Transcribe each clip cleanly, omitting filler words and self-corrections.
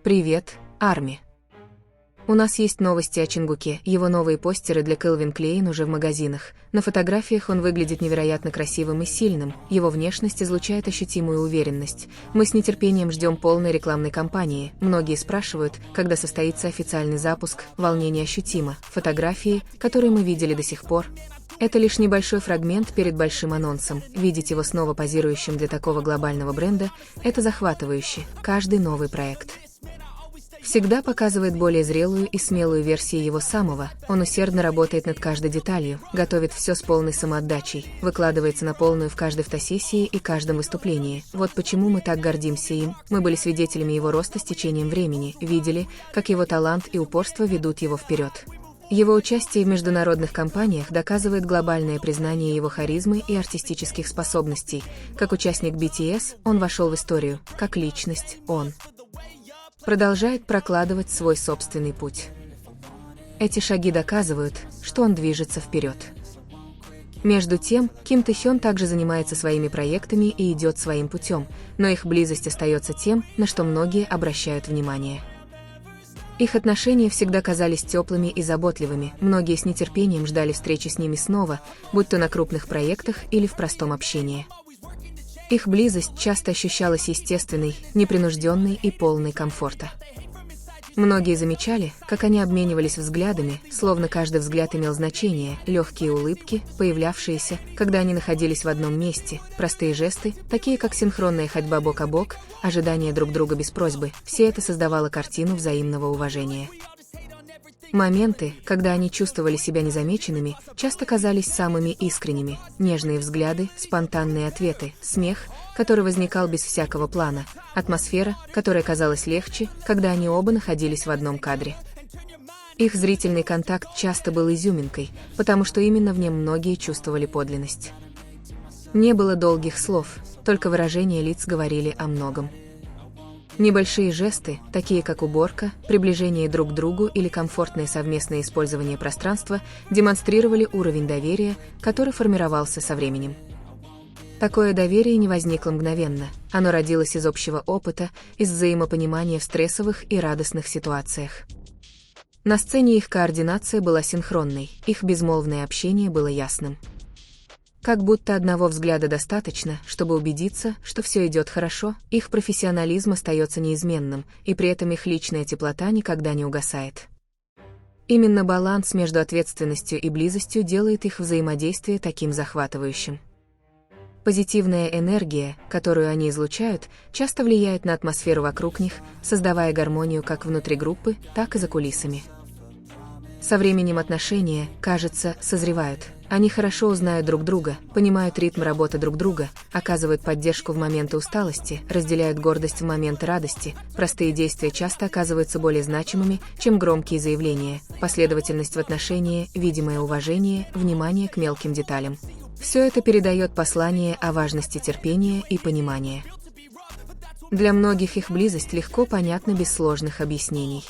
Привет, Арми. У нас есть новости о Чингуке, его новые постеры для Calvin Klein уже в магазинах. На фотографиях он выглядит невероятно красивым и сильным, его внешность излучает ощутимую уверенность. Мы с нетерпением ждем полной рекламной кампании. Многие спрашивают, когда состоится официальный запуск, волнение ощутимо. Фотографии, которые мы видели до сих пор. Это лишь небольшой фрагмент перед большим анонсом. Видеть его снова позирующим для такого глобального бренда – это захватывающе. Каждый новый проект всегда показывает более зрелую и смелую версию его самого. Он усердно работает над каждой деталью, готовит все с полной самоотдачей, выкладывается на полную в каждой фотосессии и каждом выступлении. Вот почему мы так гордимся им. Мы были свидетелями его роста с течением времени, видели, как его талант и упорство ведут его вперед. Его участие в международных кампаниях доказывает глобальное признание его харизмы и артистических способностей. Как участник BTS, он вошел в историю. Как личность, он продолжает прокладывать свой собственный путь. Эти шаги доказывают, что он движется вперед. Между тем, Ким Тэ-хён также занимается своими проектами и идет своим путем, но их близость остается тем, на что многие обращают внимание. Их отношения всегда казались теплыми и заботливыми, многие с нетерпением ждали встречи с ними снова, будь то на крупных проектах или в простом общении. Их близость часто ощущалась естественной, непринужденной и полной комфорта. Многие замечали, как они обменивались взглядами, словно каждый взгляд имел значение, легкие улыбки, появлявшиеся, когда они находились в одном месте, простые жесты, такие как синхронная ходьба бок о бок, ожидание друг друга без просьбы, все это создавало картину взаимного уважения. Моменты, когда они чувствовали себя незамеченными, часто казались самыми искренними. Нежные взгляды, спонтанные ответы, смех, который возникал без всякого плана, атмосфера, которая казалась легче, когда они оба находились в одном кадре. Их зрительный контакт часто был изюминкой, потому что именно в нем многие чувствовали подлинность. Не было долгих слов, только выражения лиц говорили о многом. Небольшие жесты, такие как уборка, приближение друг к другу или комфортное совместное использование пространства, демонстрировали уровень доверия, который формировался со временем. Такое доверие не возникло мгновенно, оно родилось из общего опыта, из взаимопонимания в стрессовых и радостных ситуациях. На сцене их координация была синхронной, их безмолвное общение было ясным. Как будто одного взгляда достаточно, чтобы убедиться, что все идет хорошо, их профессионализм остается неизменным, и при этом их личная теплота никогда не угасает. Именно баланс между ответственностью и близостью делает их взаимодействие таким захватывающим. Позитивная энергия, которую они излучают, часто влияет на атмосферу вокруг них, создавая гармонию как внутри группы, так и за кулисами. Со временем отношения, кажется, созревают. Они хорошо узнают друг друга, понимают ритм работы друг друга, оказывают поддержку в моменты усталости, разделяют гордость в моменты радости. Простые действия часто оказываются более значимыми, чем громкие заявления, последовательность в отношении, видимое уважение, внимание к мелким деталям. Все это передает послание о важности терпения и понимания. Для многих их близость легко понятна без сложных объяснений.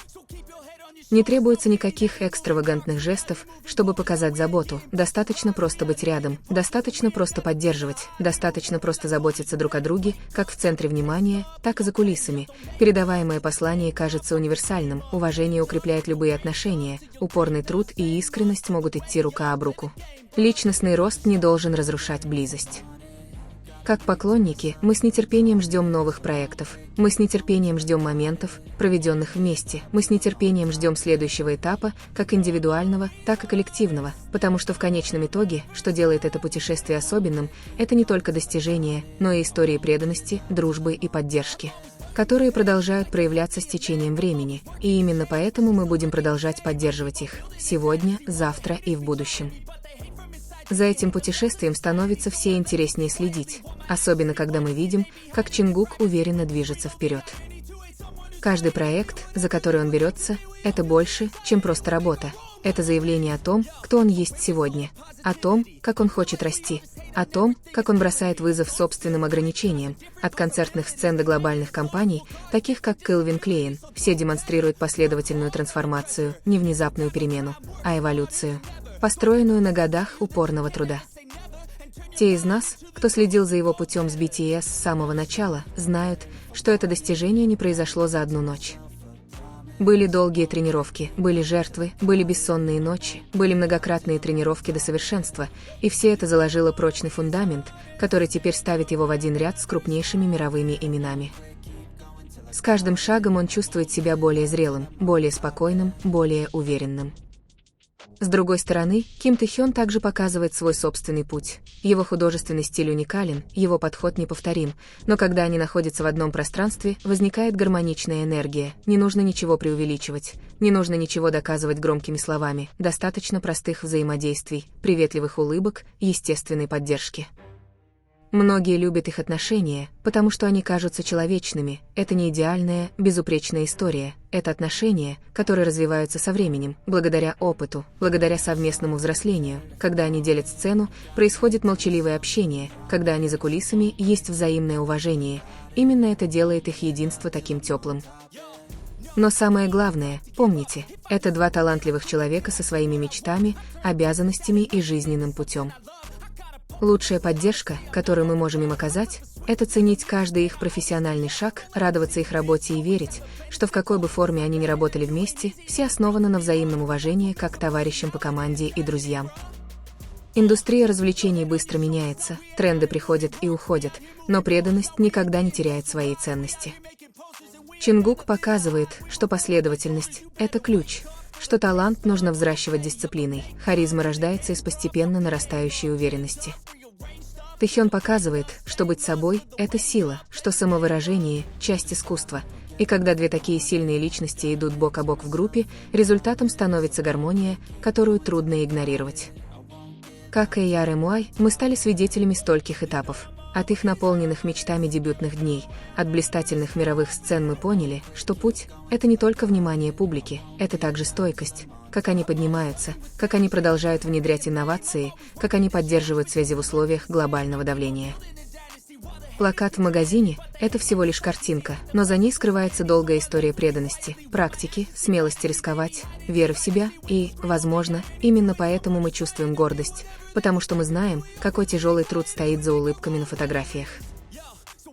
Не требуется никаких экстравагантных жестов, чтобы показать заботу, достаточно просто быть рядом, достаточно просто поддерживать, достаточно просто заботиться друг о друге, как в центре внимания, так и за кулисами. Передаваемое послание кажется универсальным, уважение укрепляет любые отношения, упорный труд и искренность могут идти рука об руку. Личностный рост не должен разрушать близость. Как поклонники, мы с нетерпением ждем новых проектов, мы с нетерпением ждем моментов, проведенных вместе, мы с нетерпением ждем следующего этапа, как индивидуального, так и коллективного, потому что в конечном итоге, что делает это путешествие особенным, это не только достижения, но и истории преданности, дружбы и поддержки, которые продолжают проявляться с течением времени, и именно поэтому мы будем продолжать поддерживать их, сегодня, завтра и в будущем. За этим путешествием становится все интереснее следить, особенно когда мы видим, как Чингук уверенно движется вперед. Каждый проект, за который он берется, это больше, чем просто работа. Это заявление о том, кто он есть сегодня, о том, как он хочет расти, о том, как он бросает вызов собственным ограничениям. От концертных сцен до глобальных кампаний, таких как Calvin Klein, все демонстрируют последовательную трансформацию, не внезапную перемену, а эволюцию, построенную на годах упорного труда. Те из нас, кто следил за его путем с BTS с самого начала, знают, что это достижение не произошло за одну ночь. Были долгие тренировки, были жертвы, были бессонные ночи, были многократные тренировки до совершенства, и все это заложило прочный фундамент, который теперь ставит его в один ряд с крупнейшими мировыми именами. С каждым шагом он чувствует себя более зрелым, более спокойным, более уверенным. С другой стороны, Ким Тэ Хён также показывает свой собственный путь. Его художественный стиль уникален, его подход неповторим, но когда они находятся в одном пространстве, возникает гармоничная энергия, не нужно ничего преувеличивать, не нужно ничего доказывать громкими словами, достаточно простых взаимодействий, приветливых улыбок, естественной поддержки. Многие любят их отношения, потому что они кажутся человечными. Это не идеальная, безупречная история. Это отношения, которые развиваются со временем, благодаря опыту, благодаря совместному взрослению. Когда они делят сцену, происходит молчаливое общение. Когда они за кулисами, есть взаимное уважение. Именно это делает их единство таким теплым. Но самое главное, помните, это два талантливых человека со своими мечтами, обязанностями и жизненным путем. Лучшая поддержка, которую мы можем им оказать, это ценить каждый их профессиональный шаг, радоваться их работе и верить, что в какой бы форме они ни работали вместе, все основаны на взаимном уважении как к товарищам по команде и друзьям. Индустрия развлечений быстро меняется, тренды приходят и уходят, но преданность никогда не теряет своей ценности. Чингук показывает, что последовательность – это ключ, что талант нужно взращивать дисциплиной, харизма рождается из постепенно нарастающей уверенности. Тэ Хён показывает, что быть собой – это сила, что самовыражение – часть искусства, и когда две такие сильные личности идут бок о бок в группе, результатом становится гармония, которую трудно игнорировать. Как и ЯРМУАЙ, мы стали свидетелями стольких этапов. От их наполненных мечтами дебютных дней, от блистательных мировых сцен мы поняли, что путь – это не только внимание публики, это также стойкость, как они поднимаются, как они продолжают внедрять инновации, как они поддерживают связи в условиях глобального давления. Плакат в магазине – это всего лишь картинка, но за ней скрывается долгая история преданности, практики, смелости рисковать, веры в себя и, возможно, именно поэтому мы чувствуем гордость, потому что мы знаем, какой тяжелый труд стоит за улыбками на фотографиях.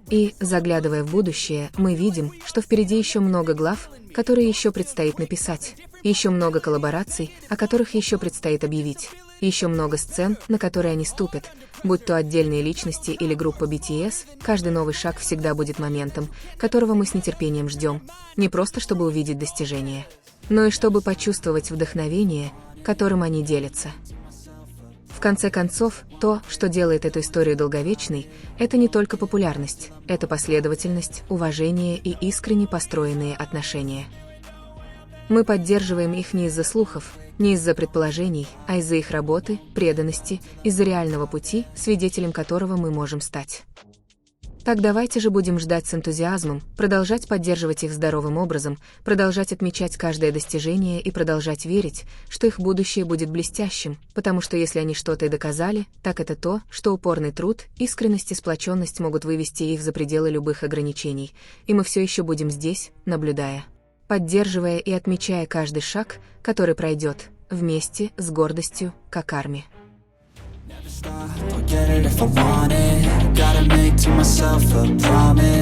И, заглядывая в будущее, мы видим, что впереди еще много глав, которые еще предстоит написать, еще много коллабораций, о которых еще предстоит объявить, еще много сцен, на которые они ступят, будь то отдельные личности или группа BTS, каждый новый шаг всегда будет моментом, которого мы с нетерпением ждем, не просто чтобы увидеть достижения, но и чтобы почувствовать вдохновение, которым они делятся. В конце концов, то, что делает эту историю долговечной, это не только популярность, это последовательность, уважение и искренне построенные отношения. Мы поддерживаем их не из-за слухов, не из-за предположений, а из-за их работы, преданности, из-за реального пути, свидетелем которого мы можем стать. Так давайте же будем ждать с энтузиазмом, продолжать поддерживать их здоровым образом, продолжать отмечать каждое достижение и продолжать верить, что их будущее будет блестящим, потому что если они что-то и доказали, так это то, что упорный труд, искренность и сплоченность могут вывести их за пределы любых ограничений, и мы все еще будем здесь, наблюдая, поддерживая и отмечая каждый шаг, который пройдет, вместе, с гордостью, как армия. I'll get it if I want it. Gotta make to myself a promise.